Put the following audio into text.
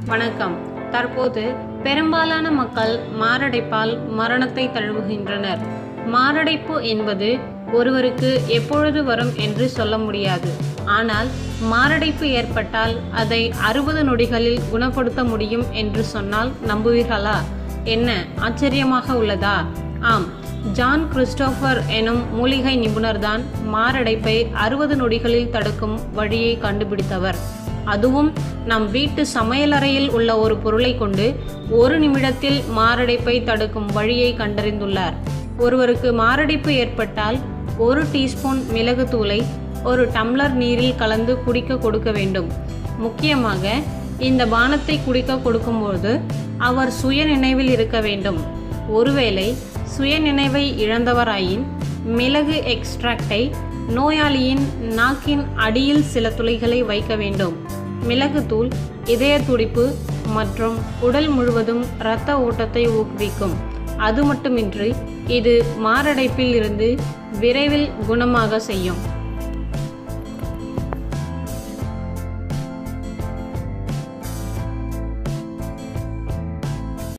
வணக்கம். தற்போது பெரும்பாலான மக்கள் மாரடைப்பால் மரணத்தை தழுவுகின்றனர். மாரடைப்பு என்பது ஒருவருக்கு எப்பொழுது வரும் என்று சொல்ல முடியாது. ஆனால் மாரடைப்பு ஏற்பட்டால் அதை 60 நொடிகளில் குணப்படுத்த முடியும் என்று சொன்னால் நம்புவீர்களா? என்ன ஆச்சரியமாக உள்ளதா? ஆம், ஜான் கிறிஸ்டோபர் எனும் மூலிகை நிபுணர்தான் மாரடைப்பை 60 நொடிகளில் தடுக்கும் வழியை கண்டுபிடித்தவர். அதுவும் நம் வீட்டு சமையலறையில் உள்ள ஒரு பொருளை கொண்டு 1 நிமிடத்தில் மாரடைப்பை தடுக்கும் வழியை கண்டறிந்துள்ளார். ஒருவருக்கு மாரடைப்பு ஏற்பட்டால் 1 டீஸ்பூன் மிளகுத்தூளை 1 டம்ளர் நீரில் கலந்து குடிக்க கொடுக்க வேண்டும். முக்கியமாக இந்த பானத்தை குடிக்க கொடுக்கும்போது அவர் சுய நினைவில் இருக்க வேண்டும். ஒருவேளை சுய நினைவை இழந்தவராயின் மிளகு எக்ஸ்ட்ராக்டை நோயாளியின் நாக்கின் அடியில் சில துளிகளை வைக்க வேண்டும். மிளகுத்தூள் இதய துடிப்பு மற்றும் உடல் முழுவதும் இரத்த ஓட்டத்தை ஊக்குவிக்கும். அது மட்டுமின்றி இது மாரடைப்பில் இருந்து விரைவில் குணமாக செய்யும்.